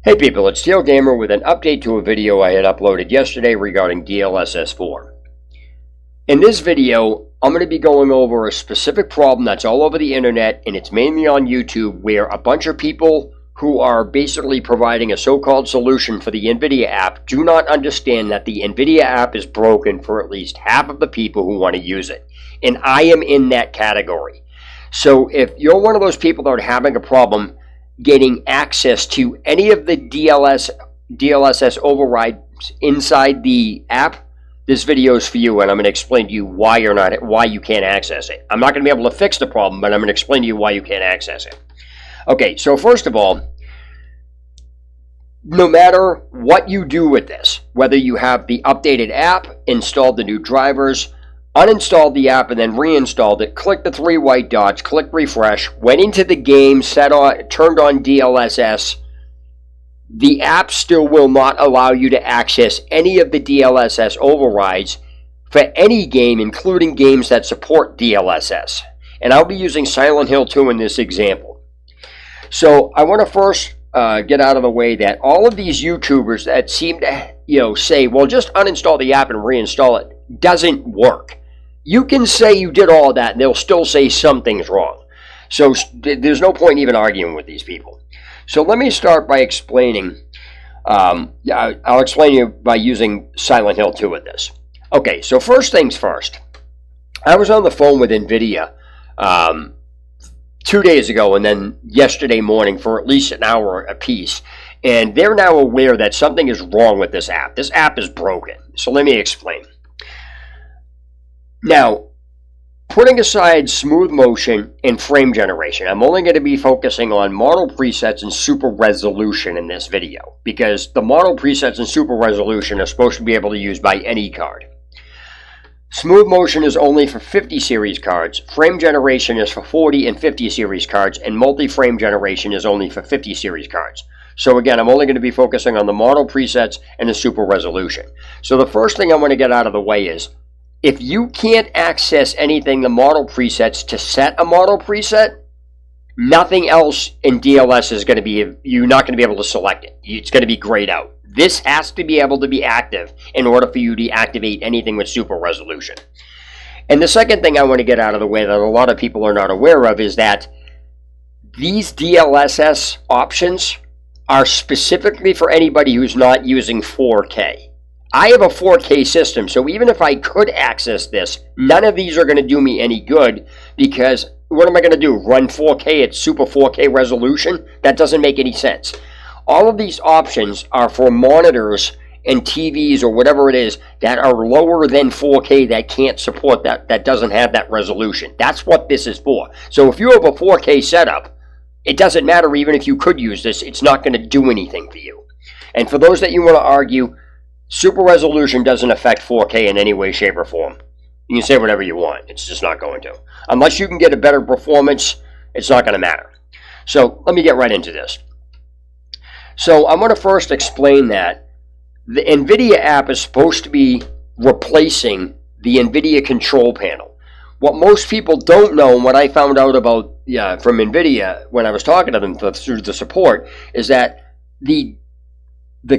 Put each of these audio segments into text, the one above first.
Hey people, it's Steel Gamer with an update to a video I had uploaded yesterday regarding DLSS 4. In this video, I'm going to be going over a specific problem that's all over the internet, and it's mainly on YouTube, where a bunch of people who are basically providing a so-called solution for the Nvidia app do not understand that the Nvidia app is broken for at least half of the people who want to use it. And I am in that category. So if you're one of those people that are having a problem getting access to any of the DLSS overrides inside the app, this video is for you, and I'm going to explain to you why you can't access it. I'm not going to be able to fix the problem, but I'm going to explain to you why you can't access it. Okay, so first of all, no matter what you do with this, whether you have the updated app, installed the new drivers, uninstalled the app and then reinstalled it, click the three white dots, click refresh, went into the game, turned on DLSS, the app still will not allow you to access any of the DLSS overrides for any game, including games that support DLSS. And I'll be using Silent Hill 2 in this example. So I want to first get out of the way that all of these YouTubers that seem to say, well, just uninstall the app and reinstall it, doesn't work. You can say you did all that, and they'll still say something's wrong. So there's no point even arguing with these people. So let me start by explaining. I'll explain you by using Silent Hill 2 with this. Okay, so first things first. I was on the phone with Nvidia 2 days ago and then yesterday morning for at least an hour apiece. And they're now aware that something is wrong with this app. This app is broken. So let me explain. Now, putting aside smooth motion and frame generation, I'm only going to be focusing on model presets and super resolution in this video, because the model presets and super resolution are supposed to be able to use by any card. Smooth motion is only for 50 series cards, frame generation is for 40 and 50 series cards, and multi-frame generation is only for 50 series cards. So again, I'm only going to be focusing on the model presets and the super resolution. So the first thing I want to get out of the way is, if you can't access anything, the model presets, to set a model preset, nothing else in DLS is going to be, you're not going to be able to select it. It's going to be grayed out. This has to be able to be active in order for you to activate anything with super resolution. And the second thing I want to get out of the way that a lot of people are not aware of is that these DLSS options are specifically for anybody who's not using 4K. I have a 4K system, so even if I could access this, none of these are going to do me any good, because what am I going to do? Run 4K at super 4K resolution? That doesn't make any sense. All of these options are for monitors and TVs or whatever it is that are lower than 4K that can't support that doesn't have that resolution. That's what this is for. So if you have a 4K setup, it doesn't matter even if you could use this. It's not going to do anything for you. And for those that you want to argue, super resolution doesn't affect 4K in any way, shape, or form. You can say whatever you want. It's just not going to. Unless you can get a better performance, it's not going to matter. So let me get right into this. So I'm going to first explain that the Nvidia app is supposed to be replacing the Nvidia control panel. What most people don't know, and what I found out about from Nvidia when I was talking to them through the support, is that the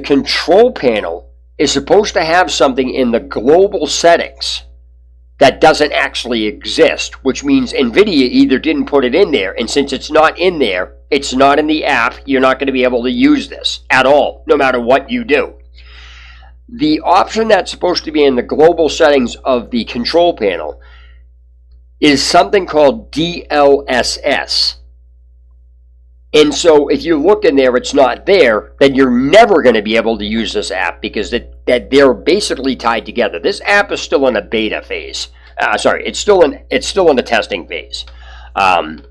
control panel is supposed to have something in the global settings that doesn't actually exist, which means Nvidia either didn't put it in there, and since it's not in there, it's not in the app, you're not going to be able to use this at all, no matter what you do. The option that's supposed to be in the global settings of the control panel is something called DLSS. And so if you look in there, it's not there, then you're never going to be able to use this app, because they're basically tied together. This app is still in a beta phase. It's still in the testing phase. And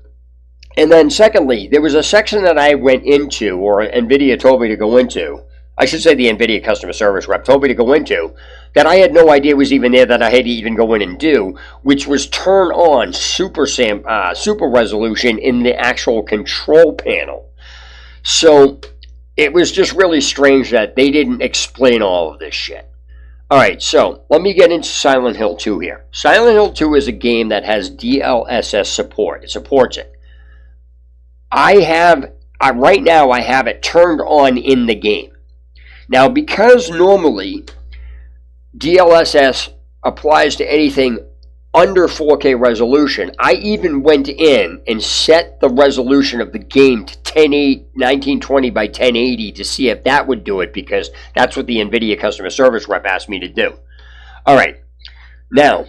then secondly, there was a section that I went into, or Nvidia told me to go into. I should say the Nvidia customer service rep told me to go into, that I had no idea was even there, that I had to even go in and do, which was turn on super resolution in the actual control panel. So it was just really strange that they didn't explain all of this shit. Alright, so let me get into Silent Hill 2 here. Silent Hill 2 is a game that has DLSS support. It supports it. I have right now I have it turned on in the game. Now, because normally DLSS applies to anything under 4K resolution, I even went in and set the resolution of the game to 1920 by 1080 to see if that would do it, because that's what the Nvidia customer service rep asked me to do. All right, now,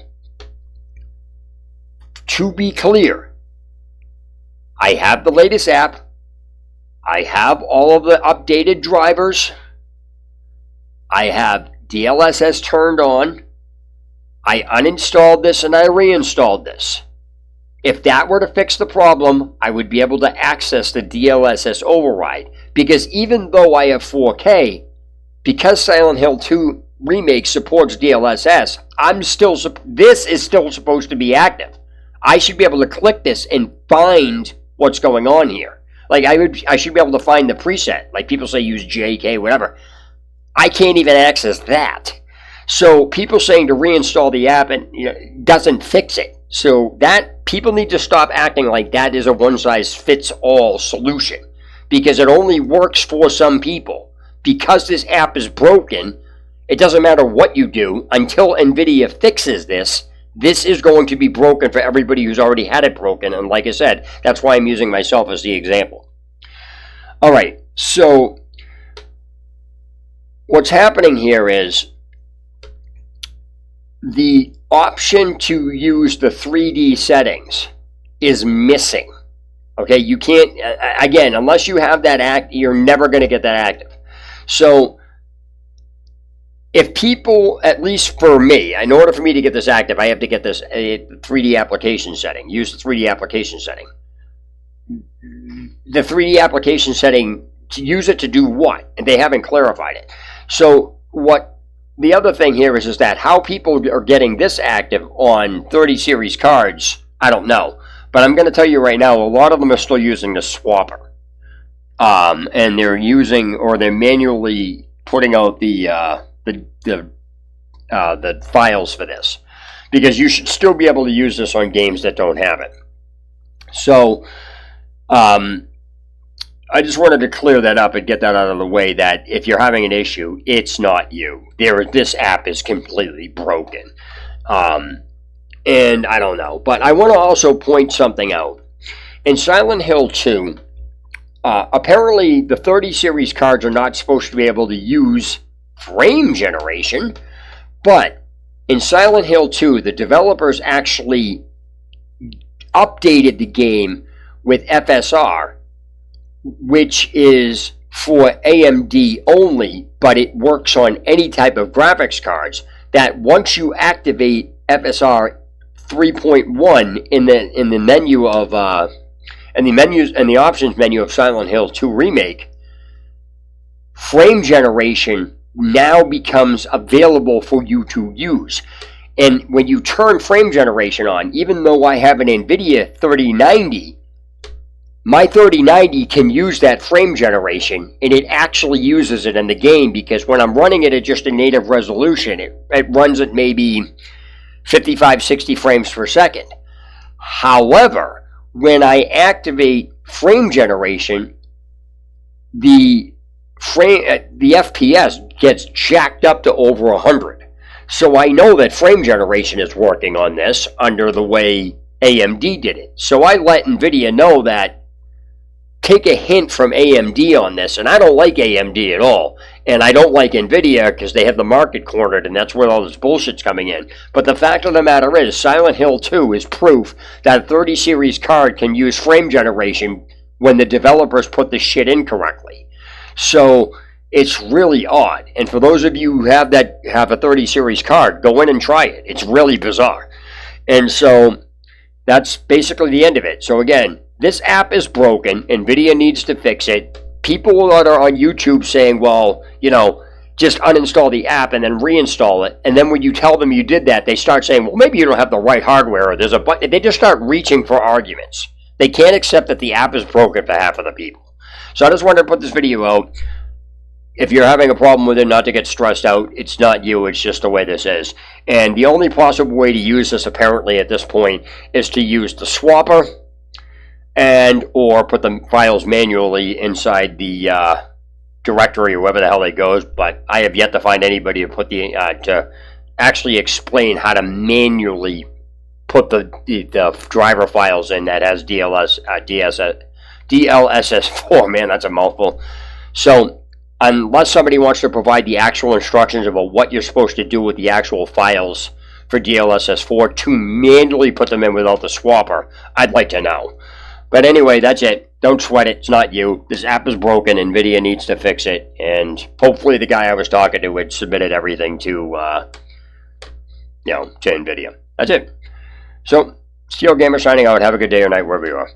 to be clear, I have the latest app. I have all of the updated drivers. I have DLSS turned on. I uninstalled this and I reinstalled this. If that were to fix the problem, I would be able to access the DLSS override. Because even though I have 4K, because Silent Hill 2 Remake supports DLSS, this is still supposed to be active. I should be able to click this and find what's going on here. Like I should be able to find the preset. Like people say use JK, whatever. I can't even access that. So people saying to reinstall the app and doesn't fix it. So that people need to stop acting like that is a one-size-fits-all solution, because it only works for some people. Because this app is broken, it doesn't matter what you do until Nvidia fixes this. This is going to be broken for everybody who's already had it broken. And like I said, that's why I'm using myself as the example. All right, so what's happening here is the option to use the 3D settings is missing. Okay, you can't, again, unless you have that you're never going to get that active. So if people, at least for me, in order for me to get this active, I have to get this 3D application setting, use the 3D application setting. The 3D application setting, to use it to do what? And they haven't clarified it. So what the other thing here is that how people are getting this active on 30 series cards, I don't know. But I'm going to tell you right now, a lot of them are still using the swapper. And they're using, or they're manually putting out the files for this. Because you should still be able to use this on games that don't have it. So, I just wanted to clear that up and get that out of the way, that if you're having an issue, it's not you. This app is completely broken. And I don't know. But I want to also point something out. In Silent Hill 2, apparently the 30 series cards are not supposed to be able to use frame generation. But in Silent Hill 2, the developers actually updated the game with FSR, which is for AMD only, but it works on any type of graphics cards, that once you activate FSR 3.1 in the menu of in the options menu of Silent Hill 2 Remake, frame generation now becomes available for you to use. And when you turn frame generation on, even though I have an Nvidia 3090, my 3090 can use that frame generation, and it actually uses it in the game, because when I'm running it at just a native resolution, it runs at maybe 55, 60 frames per second. However, when I activate frame generation, the FPS gets jacked up to over 100. So I know that frame generation is working on this under the way AMD did it. So I let Nvidia know that, take a hint from AMD on this, and I don't like AMD at all, and I don't like Nvidia because they have the market cornered, and that's where all this bullshit's coming in. But the fact of the matter is, Silent Hill 2 is proof that a 30 series card can use frame generation when the developers put the shit in correctly. So it's really odd, and for those of you who have a 30 series card, go in and try it. It's really bizarre. And so that's basically the end of it. So again, this app is broken. Nvidia needs to fix it. People that are on YouTube saying, well, just uninstall the app and then reinstall it. And then when you tell them you did that, they start saying, well, maybe you don't have the right hardware, or there's a button. They just start reaching for arguments. They can't accept that the app is broken for half of the people. So I just wanted to put this video out. If you're having a problem with it, not to get stressed out. It's not you. It's just the way this is. And the only possible way to use this, apparently, at this point, is to use the swapper. and or put the files manually inside the directory or wherever the hell they goes. But I have yet to find anybody to put to actually explain how to manually put the driver files in that has DLSS4. Man, that's a mouthful. So unless somebody wants to provide the actual instructions about what you're supposed to do with the actual files for DLSS4 to manually put them in without the swapper, I'd like to know. But anyway, that's it. Don't sweat it. It's not you. This app is broken. Nvidia needs to fix it. And hopefully the guy I was talking to had submitted everything to Nvidia. That's it. So, Steel Gamer signing out. Have a good day or night wherever you are.